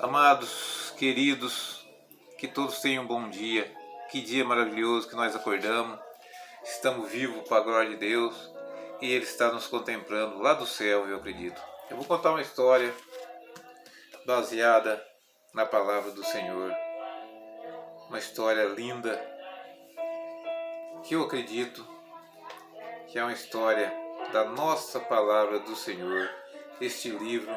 Amados, queridos, que todos tenham um bom dia. Que dia maravilhoso que nós acordamos. Estamos vivos para a glória de Deus e Ele está nos contemplando lá do céu, eu acredito. Eu vou contar uma história baseada na palavra do Senhor. Uma história linda que eu acredito que é uma história da nossa palavra do Senhor. Este livro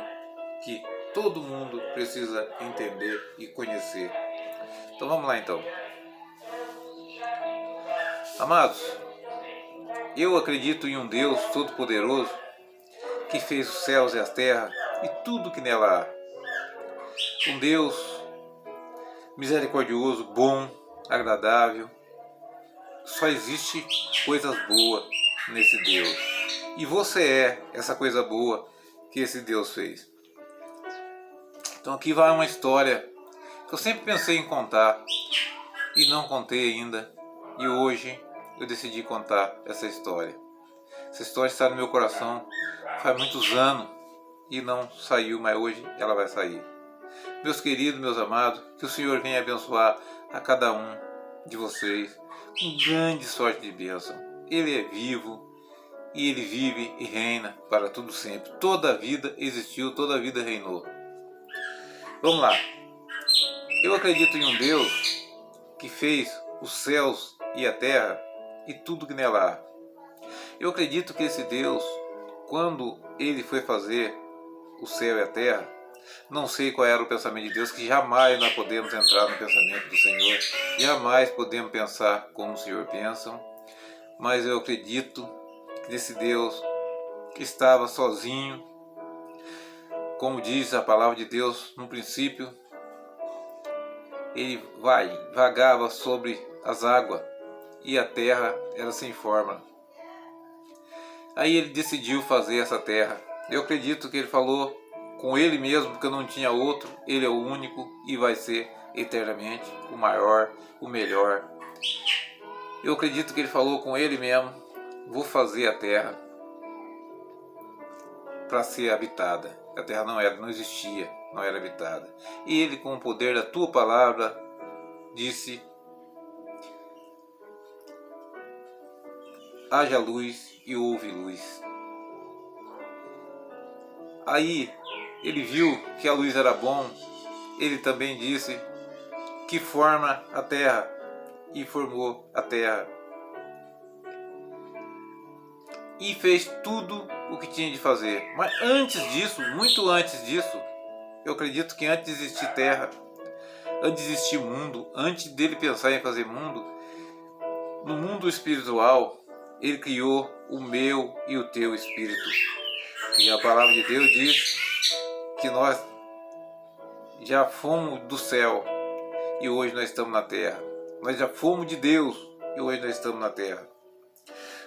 que todo mundo precisa entender e conhecer. Então vamos lá então. Amados, eu acredito em um Deus Todo-Poderoso que fez os céus e a terra e tudo que nela há. Um Deus misericordioso, bom, agradável. Só existe coisas boas nesse Deus. E você é essa coisa boa que esse Deus fez. Então aqui vai uma história que eu sempre pensei em contar e não contei ainda. E hoje eu decidi contar essa história. Essa história está no meu coração faz muitos anos e não saiu, mas hoje ela vai sair. Meus queridos, meus amados, que o Senhor venha abençoar a cada um de vocês com grande sorte de bênção. Ele é vivo e Ele vive e reina para tudo sempre. Toda a vida existiu, toda a vida reinou. Vamos lá. Eu acredito em um Deus que fez os céus e a terra e tudo que nela há. Eu acredito que esse Deus, quando Ele foi fazer o céu e a terra, não sei qual era o pensamento de Deus, que jamais nós podemos entrar no pensamento do Senhor, jamais podemos pensar como o Senhor pensa, mas eu acredito que esse Deus estava sozinho, como diz a palavra de Deus no princípio, Ele vagava sobre as águas e a terra era sem forma. Aí Ele decidiu fazer essa terra. Eu acredito que Ele falou com Ele mesmo, porque não tinha outro. Ele é o único e vai ser eternamente o maior, o melhor. Eu acredito que Ele falou com Ele mesmo: vou fazer a terra para ser habitada. A terra não existia, não era habitada. E Ele, com o poder da tua palavra, disse: haja luz e houve luz. Aí Ele viu que a luz era bom. Ele também disse que forma a terra e formou a terra. E fez tudo o que tinha de fazer. Mas antes disso, muito antes disso, eu acredito que antes de existir terra, antes de existir mundo, antes dele pensar em fazer mundo, no mundo espiritual, Ele criou o meu e o teu espírito. E a palavra de Deus diz que nós já fomos do céu e hoje nós estamos na terra. Nós já fomos de Deus e hoje nós estamos na terra.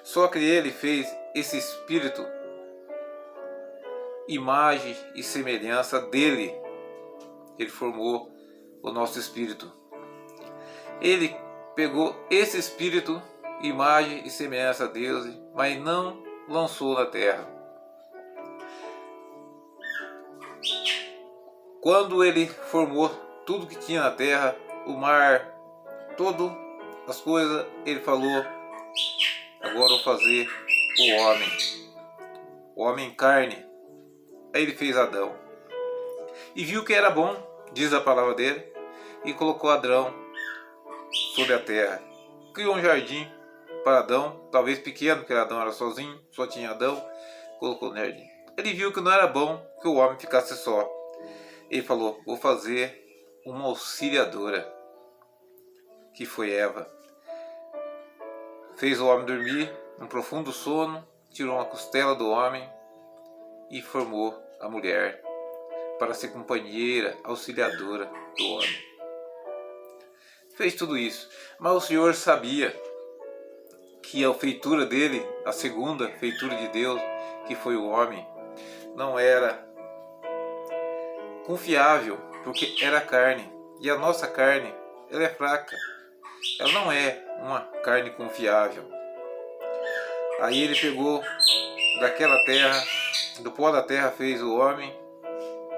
Só que Ele fez esse espírito, imagem e semelhança dele. Ele formou o nosso espírito. Ele pegou esse espírito, imagem e semelhança a Deus, mas não lançou na terra. Quando Ele formou tudo que tinha na terra, o mar, todas as coisas, Ele falou: agora vou fazer o homem carne. Aí Ele fez Adão e viu que era bom, diz a palavra dele, e colocou Adão sobre a terra. Criou um jardim para Adão, talvez pequeno, porque Adão era sozinho, só tinha Adão, colocou no jardim. Ele viu que não era bom que o homem ficasse só. Ele falou: vou fazer uma auxiliadora, que foi Eva. Fez o homem dormir num profundo sono, tirou uma costela do homem e formou a mulher para ser companheira, auxiliadora do homem. Fez tudo isso, mas o Senhor sabia que a feitura dele, a segunda feitura de Deus, que foi o homem, não era confiável, porque era carne, e a nossa carne, ela é fraca, ela não é uma carne confiável. Aí Ele pegou daquela terra, do pó da terra fez o homem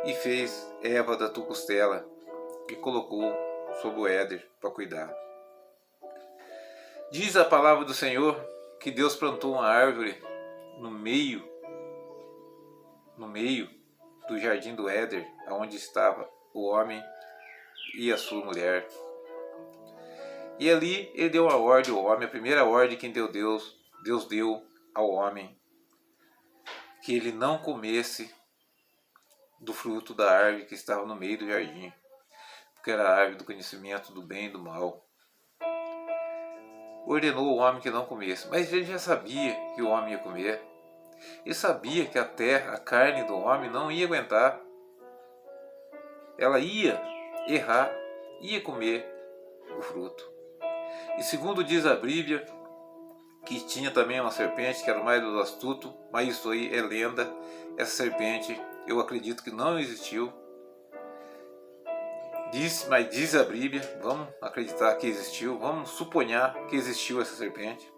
e fez Eva da tua costela e colocou sobre o Éder para cuidar. Diz a palavra do Senhor que Deus plantou uma árvore no meio do jardim do Éder, onde estava o homem e a sua mulher. E ali ele deu a ordem ao homem, a primeira ordem que Deus deu ao homem, que ele não comesse do fruto da árvore que estava no meio do jardim, porque era a árvore do conhecimento do bem e do mal. Ordenou ao homem que não comesse, mas ele já sabia que o homem ia comer. Ele sabia que a carne do homem não ia aguentar. Ela ia errar, ia comer o fruto. E segundo diz a Bíblia, que tinha também uma serpente, que era o mais astuto, mas isso aí é lenda. Essa serpente, eu acredito que não existiu. Mas diz a Bíblia, vamos acreditar que existiu, vamos suponhar que existiu essa serpente,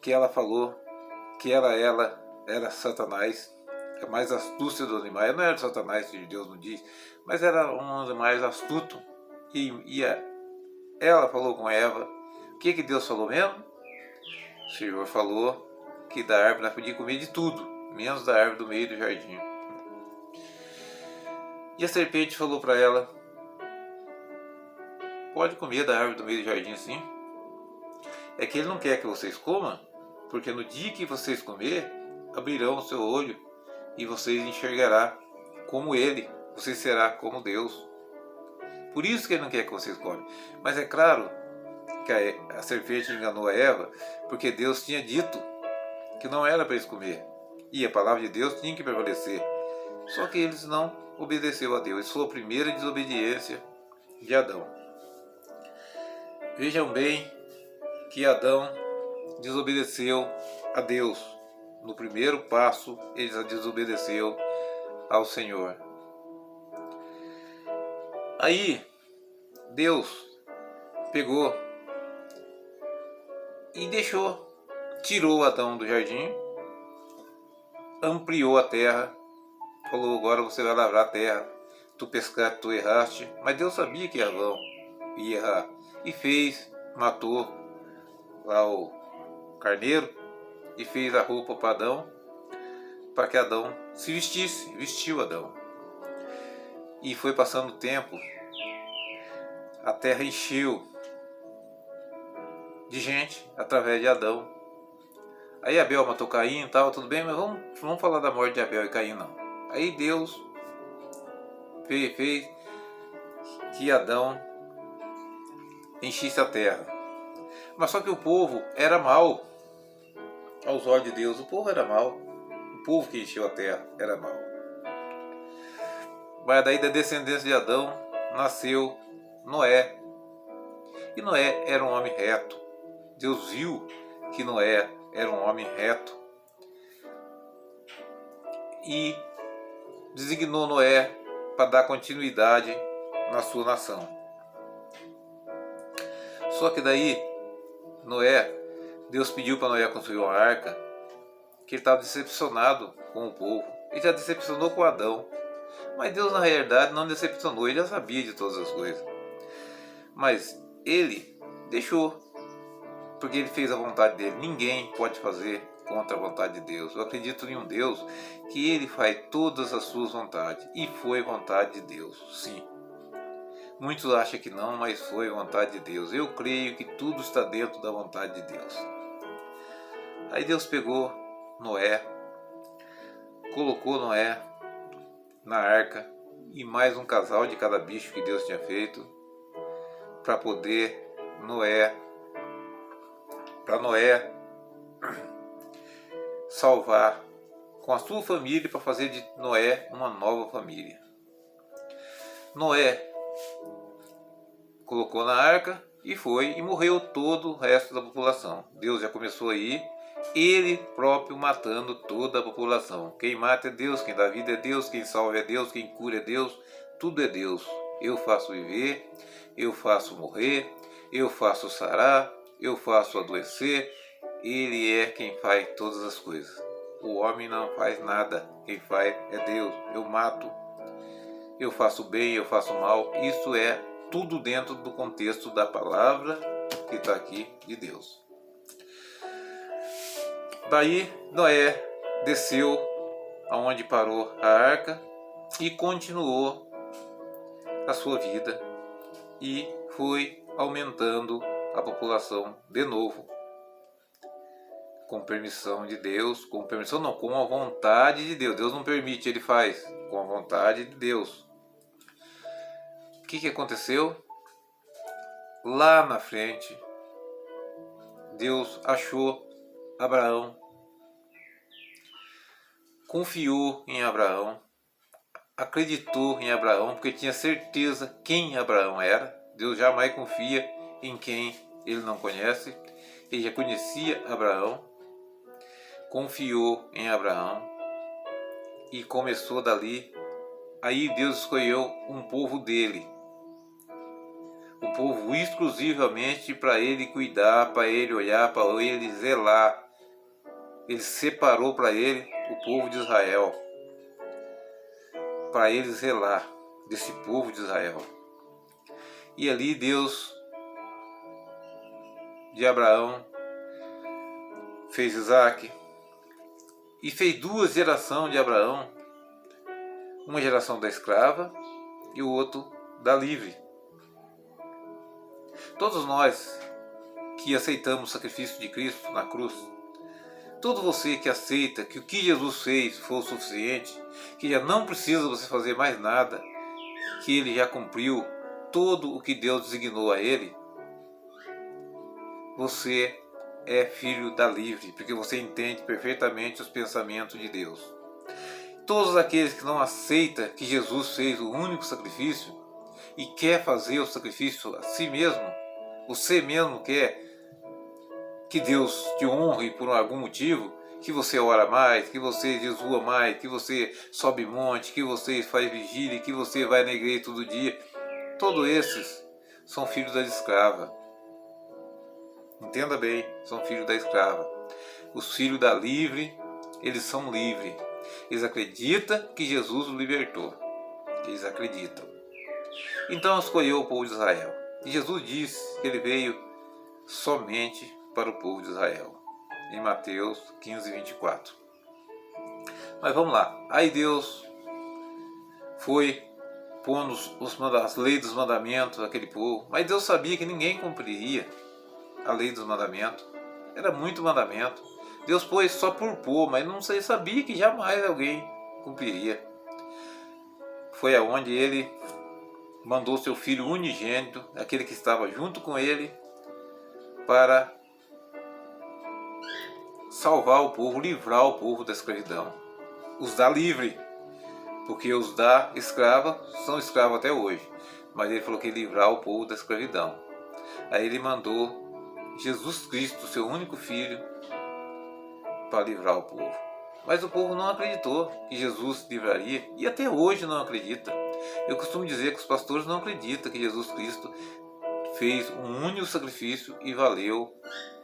que ela falou que ela era Satanás, a mais astúcia dos animais. Não era Satanás, que Deus não diz, mas era um animal astuto. Ela falou com Eva. O que Deus falou mesmo? O Senhor falou que da árvore nós podíamos comer de tudo, menos da árvore do meio do jardim. E a serpente falou para ela: pode comer da árvore do meio do jardim, sim. É que ele não quer que vocês comam, porque no dia que vocês comer, abrirão o seu olho e vocês enxergarão como ele, você será como Deus. Por isso que ele não quer que vocês comam. Mas é claro que a serpente enganou a Eva, porque Deus tinha dito que não era para eles comer. E a palavra de Deus tinha que prevalecer. Só que eles não obedeceram a Deus. Isso foi a primeira desobediência de Adão. Vejam bem que Adão desobedeceu a Deus. No primeiro passo, ele desobedeceu ao Senhor. Aí, Deus pegou e tirou Adão do jardim, ampliou a terra, falou: agora você vai lavrar a terra, tu pescaste, tu erraste. Mas Deus sabia que Adão ia errar, e matou lá o carneiro, e fez a roupa para Adão, para que Adão se vestisse, vestiu Adão. E foi passando o tempo, a terra encheu de gente através de Adão. Aí Abel matou Caim e tal, tudo bem, mas vamos falar da morte de Abel e Caim não. Aí Deus fez que Adão enchesse a terra. Mas só que o povo era mau aos olhos de Deus. O povo era mau. O povo que encheu a terra era mau. Mas daí da descendência de Adão nasceu Noé. E Noé era um homem reto. Deus viu que Noé era um homem reto e designou Noé para dar continuidade na sua nação. Só que daí Deus pediu para Noé construir uma arca, que ele estava decepcionado com o povo. Ele já decepcionou com Adão, mas Deus na realidade não decepcionou, ele já sabia de todas as coisas. Mas ele deixou, porque ele fez a vontade dele. Ninguém pode fazer contra a vontade de Deus. Eu acredito em um Deus que ele faz todas as suas vontades, e foi vontade de Deus, sim. Muitos acham que não, mas foi vontade de Deus. Eu creio que tudo está dentro da vontade de Deus. Aí Deus pegou Noé, colocou Noé na arca e mais um casal de cada bicho que Deus tinha feito, para poder Noé salvar com a sua família, para fazer de Noé uma nova família. Noé colocou na arca e morreu todo o resto da população. Deus já começou aí, ele próprio matando toda a população. Quem mata é Deus, quem dá vida é Deus, quem salva é Deus, quem cura é Deus, tudo é Deus. Eu faço viver, eu faço morrer, eu faço sarar, eu faço adoecer. Ele é quem faz todas as coisas. O homem não faz nada, quem faz é Deus. Eu mato, eu faço bem, eu faço mal. Isso é tudo dentro do contexto da palavra que está aqui de Deus. Daí Noé desceu aonde parou a arca e continuou a sua vida e foi aumentando a população de novo, com permissão de Deus, com permissão não, com a vontade de Deus. Deus não permite, ele faz, com a vontade de Deus. O que aconteceu? Lá na frente, Deus achou Abraão, confiou em Abraão, acreditou em Abraão, porque tinha certeza quem Abraão era. Deus jamais confia em quem ele não conhece. Ele já conhecia Abraão, confiou em Abraão e começou dali. Aí Deus escolheu um povo dele, um povo exclusivamente para ele cuidar, para ele olhar, para ele zelar. Ele separou para ele o povo de Israel, para ele zelar desse povo de Israel. E ali Deus de Abraão fez Isaac e fez duas gerações de Abraão, uma geração da escrava e o outro da livre. Todos nós que aceitamos o sacrifício de Cristo na cruz, todo você que aceita que o que Jesus fez foi o suficiente, que já não precisa você fazer mais nada, que ele já cumpriu todo o que Deus designou a ele, você é filho da livre, porque você entende perfeitamente os pensamentos de Deus. Todos aqueles que não aceitam que Jesus fez o único sacrifício e quer fazer o sacrifício a si mesmo, você mesmo quer que Deus te honre por algum motivo, que você ora mais, que você jejua mais, que você sobe monte, que você faz vigília, que você vai na igreja todo dia, todos esses são filhos da escrava. Entenda bem, são filhos da escrava. Os filhos da livre, eles são livres. Eles acreditam que Jesus os libertou. Eles acreditam. Então escolheu o povo de Israel. E Jesus disse que ele veio somente para o povo de Israel. Em Mateus 15, 24. Mas vamos lá. Aí Deus foi pondo as leis dos mandamentos daquele povo. Mas Deus sabia que ninguém cumpriria a lei dos mandamentos. Era muito mandamento. Deus pôs só por pôr, mas não sabia que jamais alguém cumpriria. Foi aonde ele mandou seu filho unigênito, aquele que estava junto com ele, para salvar o povo, livrar o povo da escravidão. Os da livre, porque os da escrava são escravos até hoje. Mas ele falou que ia livrar o povo da escravidão. Aí ele mandou Jesus Cristo, seu único filho, para livrar o povo. Mas o povo não acreditou que Jesus livraria e até hoje não acredita. Eu costumo dizer que os pastores não acreditam que Jesus Cristo fez um único sacrifício e valeu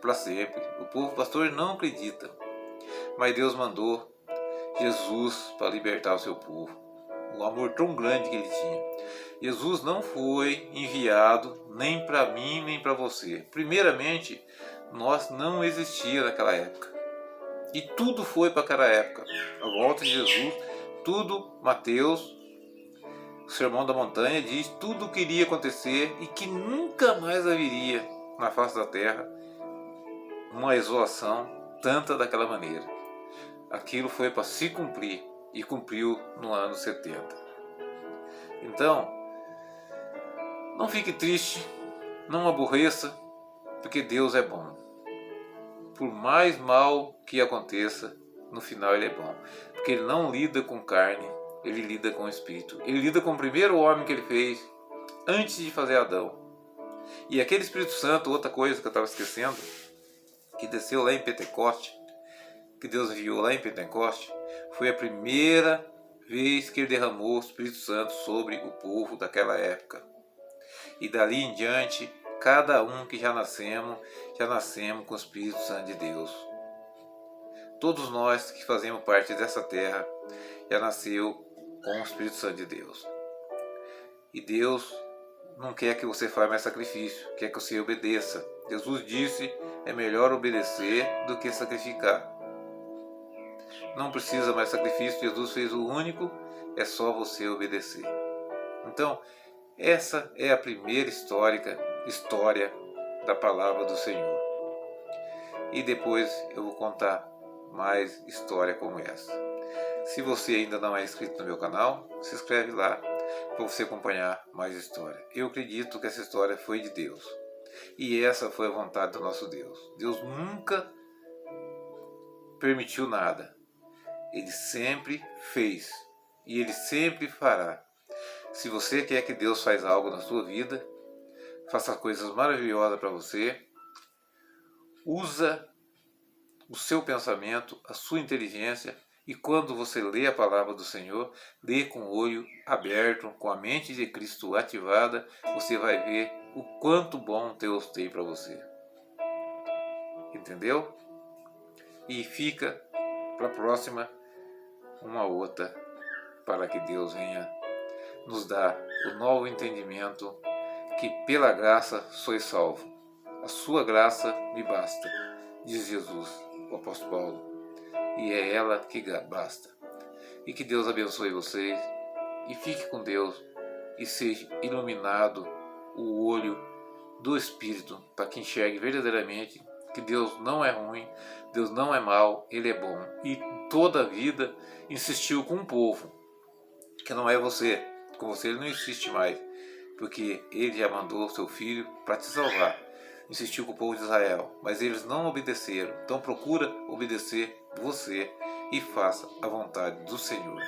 para sempre. O povo pastor não acredita. Mas Deus mandou Jesus para libertar o seu povo. O amor tão grande que ele tinha. Jesus não foi enviado nem para mim nem para você. Primeiramente, nós não existíamos naquela época. E tudo foi para aquela época. A volta de Jesus, tudo, Mateus, o Sermão da Montanha diz tudo o que iria acontecer e que nunca mais haveria na face da terra uma exolação tanta daquela maneira. Aquilo foi para se cumprir e cumpriu no ano 70. Então, não fique triste, não aborreça, porque Deus é bom. Por mais mal que aconteça, no final ele é bom. Porque ele não lida com carne, ele lida com o Espírito. Ele lida com o primeiro homem que ele fez, antes de fazer Adão. E aquele Espírito Santo, outra coisa que eu estava esquecendo, que desceu lá em Pentecoste, que Deus enviou lá em Pentecoste, foi a primeira vez que ele derramou o Espírito Santo sobre o povo daquela época. E dali em diante, cada um que já nascemos com o Espírito Santo de Deus. Todos nós que fazemos parte dessa terra já nasceu com o Espírito Santo de Deus. E Deus não quer que você faça mais sacrifício, quer que você obedeça. Jesus disse, é melhor obedecer do que sacrificar. Não precisa mais sacrifício, Jesus fez o único, é só você obedecer. Então, essa é a primeira história da palavra do Senhor. E depois eu vou contar mais história como essa. Se você ainda não é inscrito no meu canal, se inscreve lá para você acompanhar mais história. Eu acredito que essa história foi de Deus. E essa foi a vontade do nosso Deus. Deus nunca permitiu nada. Ele sempre fez. E Ele sempre fará. Se você quer que Deus faça algo na sua vida, faça coisas maravilhosas para você, usa o seu pensamento, a sua inteligência, e quando você lê a palavra do Senhor, lê com o olho aberto, com a mente de Cristo ativada, você vai ver o quanto bom Deus tem para você. Entendeu? E fica para a próxima uma outra, para que Deus venha nos dar o novo entendimento que pela graça sois salvo. A sua graça me basta, diz Jesus, o apóstolo Paulo. E é ela que basta. E que Deus abençoe vocês. E fique com Deus. E seja iluminado o olho do Espírito para que enxergue verdadeiramente que Deus não é ruim, Deus não é mau, Ele é bom. E toda a vida insistiu com um povo, que não é você. Com você Ele não insiste mais, porque Ele já mandou o seu Filho para te salvar. Insistiu com o povo de Israel, mas eles não obedeceram. Então procura obedecer você e faça a vontade do Senhor.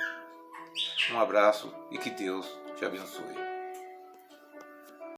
Um abraço e que Deus te abençoe.